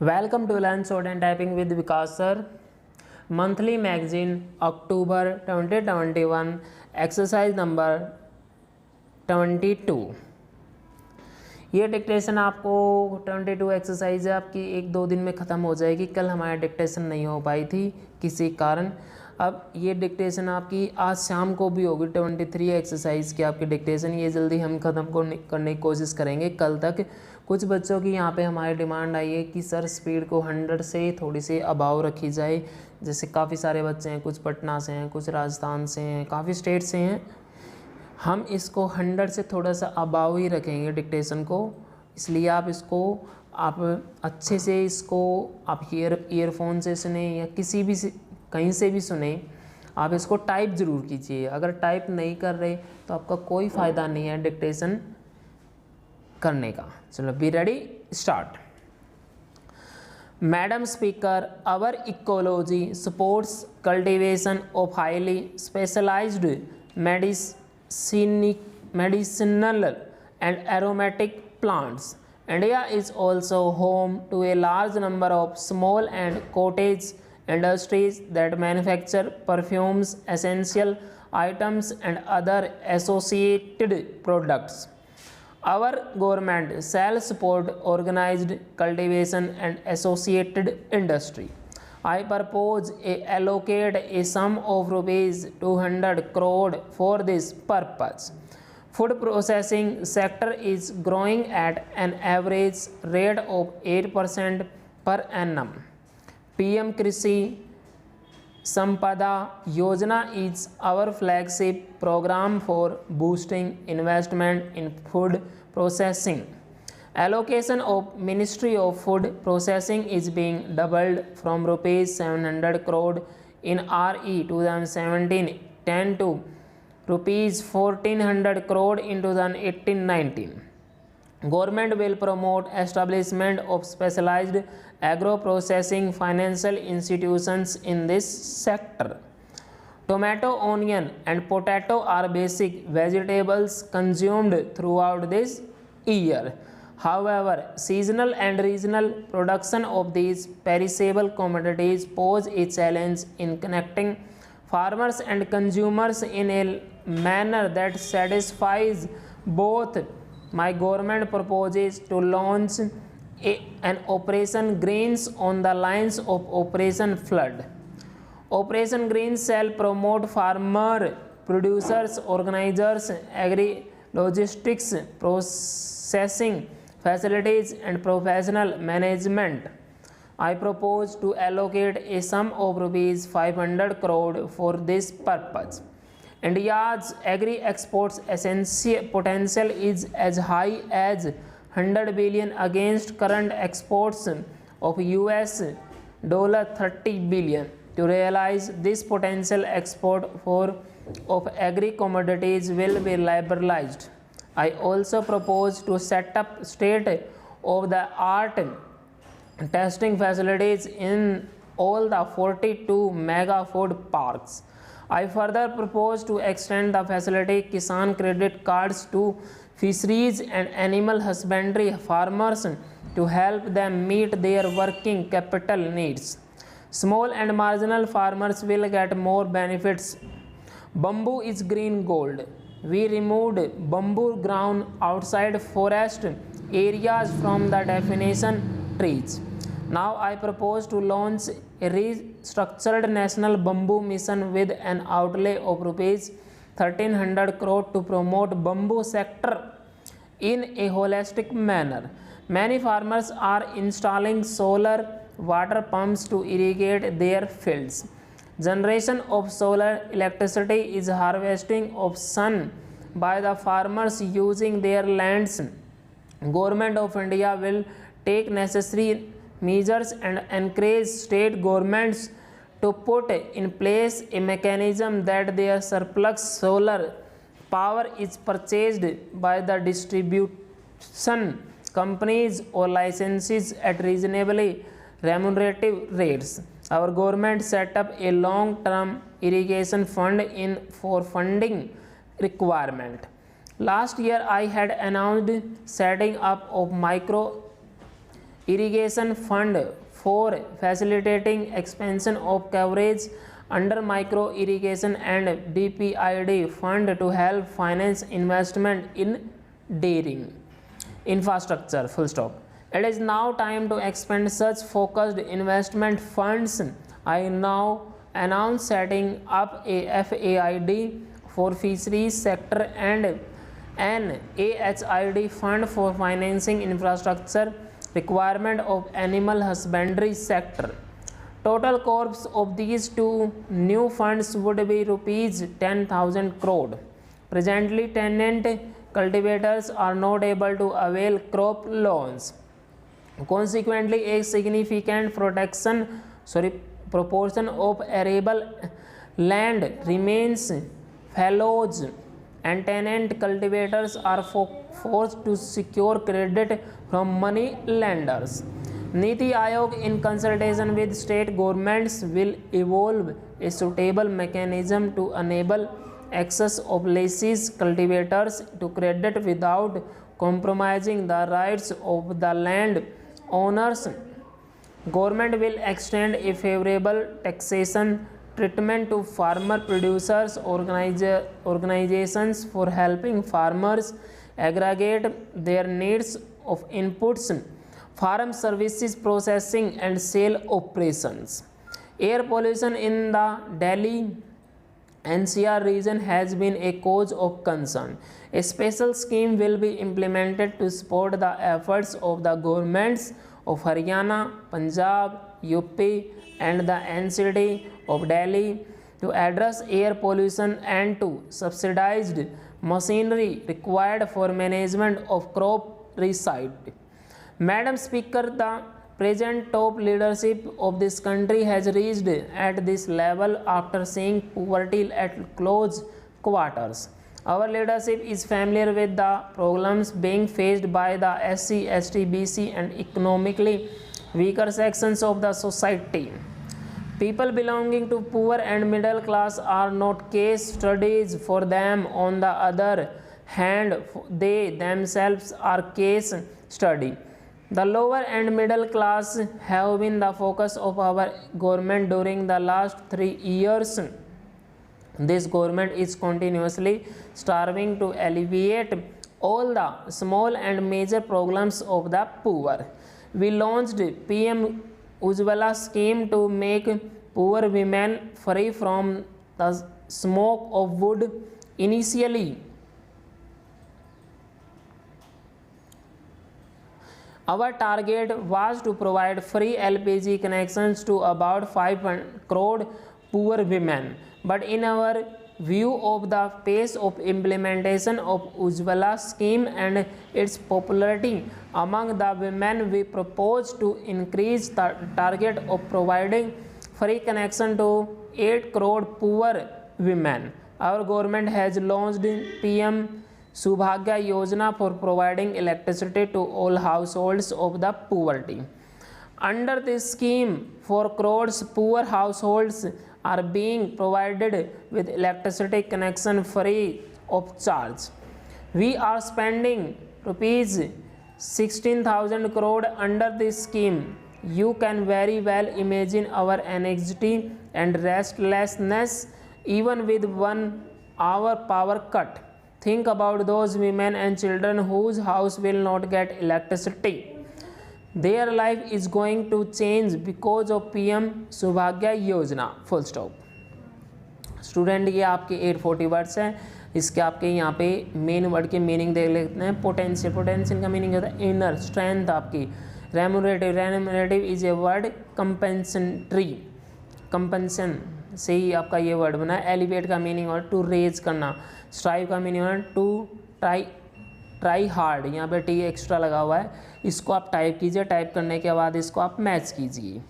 Welcome to Learn Short and Typing with Vikas sir. Monthly magazine October 2021 exercise number 22. ये dictation आपको 22 exercise है आपकी 1-2 दिन में ख़त्म हो जाएगी। कल हमारी डिक्टेशन नहीं हो पाई थी किसी कारण। अब ये डिक्टेशन आपकी आज शाम को भी होगी 23 एक्सरसाइज की आपकी डिक्टेशन। ये जल्दी हम ख़त्म करने की कोशिश करेंगे कल तक। कुछ बच्चों की यहाँ पे हमारी डिमांड आई है कि सर स्पीड को 100 से थोड़ी सी अबाव रखी जाए। जैसे काफ़ी सारे बच्चे हैं, कुछ पटना से हैं, कुछ राजस्थान से हैं, काफ़ी स्टेट से हैं। हम इसको 100 से थोड़ा सा अबाव ही रखेंगे डिक्टेशन को। इसलिए आप इसको आप अच्छे से इसको आप ईयरफोन से सुने या किसी भी कहीं से भी सुने। आप इसको टाइप ज़रूर कीजिए। अगर टाइप नहीं कर रहे तो आपका कोई फ़ायदा नहीं है डिक्टेशन करने का। चलो be ready, start. Madam speaker, our ecology supports cultivation of highly specialised medicinal and aromatic plants. India is also home to a large number of small and cottage industries that manufacture perfumes, essential items and other associated products. Our government shall support organized cultivation and associated industry. I propose allocate a sum of rupees 200 crore for this purpose. Food processing sector is growing at an average rate of 8% per annum. PM Krishi Sampada Yojana is our flagship program for boosting investment in food processing. Allocation of Ministry of Food Processing is being doubled from rupees 700 crore in RE 2017-10 to rupees 1400 crore in 2018-19. Government will promote establishment of specialized agro-processing financial institutions in this sector. Tomato, onion and potato are basic vegetables consumed throughout this year. However, seasonal and regional production of these perishable commodities pose a challenge in connecting farmers and consumers in a manner that satisfies both. My government proposes to launch an Operation Greens on the lines of Operation Flood. Operation Greens shall promote farmer, producers, organizers, agri-logistics, processing facilities and professional management. I propose to allocate a sum of rupees 500 crore for this purpose. India's agri-exports potential is as high as 100 billion against current exports of US $30 billion. To realize this potential, export of agri-commodities will be liberalized. I also propose to set up state-of-the-art testing facilities in all the 42 mega food parks. I further propose to extend the facility Kisan credit cards to fisheries and animal husbandry farmers to help them meet their working capital needs. Small and marginal farmers will get more benefits. Bamboo is green gold. We removed bamboo grown outside forest areas from the definition trees. Now I propose to launch a restructured national bamboo mission with an outlay of rupees 1300 crore to promote bamboo sector in a holistic manner. Many farmers are installing solar water pumps to irrigate their fields. Generation of solar electricity is harvesting of sun by the farmers using their lands. Government of India will take necessary measures and encourage state governments to put in place a mechanism that their surplus solar power is purchased by the distribution companies or licenses at reasonably remunerative rates. Our government set up a long-term irrigation fund for funding requirement. Last year I had announced setting up of micro irrigation fund for facilitating expansion of coverage under micro irrigation, and DPID fund to help finance investment in dairy infrastructure. Full stop. It is now time to expand such focused investment funds. I now announce setting up a FAID for fisheries sector and an AHID fund for financing infrastructure requirement of animal husbandry sector. Total corpus of these two new funds would be rupees 10,000 crore. Presently, tenant cultivators are not able to avail crop loans. Consequently, a significant proportion of arable land remains fallow, and tenant cultivators are forced to secure credit from money lenders. Niti Aayog, in consultation with state governments, will evolve a suitable mechanism to enable access of lessees cultivators to credit without compromising the rights of the land owners. Government will extend a favorable taxation treatment to farmer producers organizations for helping farmers aggregate their needs of inputs, farm services, processing and sale operations. Air pollution in the Delhi NCR region has been a cause of concern. A special scheme will be implemented to support the efforts of the governments of Haryana, Punjab, UP and the NCT of Delhi to address air pollution and to subsidized machinery required for management of crop reside. Madam Speaker, the present top leadership of this country has reached at this level after seeing poverty at close quarters. Our leadership is familiar with the problems being faced by the SC, ST, BC and economically weaker sections of the society. People belonging to poor and middle class are not case studies for them. On the other hand, they themselves are case study. The lower and middle class have been the focus of our government during the last 3 years. This government is continuously striving to alleviate all the small and major problems of the poor. We launched PM Ujjwala scheme to make poor women free from the smoke of wood. Initially, our target was to provide free LPG connections to about 5 crore poor women. But in our view of the pace of implementation of Ujjwala scheme and its popularity among the women, we propose to increase the target of providing free connection to 8 crore poor women. Our government has launched PM Subhagya Yojana for providing electricity to all households of the poverty. Under this scheme, 4 crores poor households are being provided with electricity connection free of charge. We are spending rupees 16,000 crore under this scheme. You can very well imagine our anxiety and restlessness even with 1 hour power cut. Think about those women and children whose house will not get electricity. Their life is going to change because of PM Subhagya Yojana. Full stop. Student ये आपके 840 words हैं. इसके आपके यहाँ पे main word के meaning देख लेते हैं. पोटेंशियल, पोटेंशियल का मीनिंग होता है इनर स्ट्रेंथ आपकी. Remunerative, remunerative is a word कंपेंसेंट्री, कंपेंसन से ही आपका ये वर्ड बना है. एलिवेट का मीनिंग और टू रेज करना. स्ट्राइव का मीनिंग है टू ट्राई हार्ड. यहाँ पे टी एक्स्ट्रा लगा हुआ है, इसको आप टाइप कीजिए. टाइप करने के बाद इसको आप मैच कीजिए.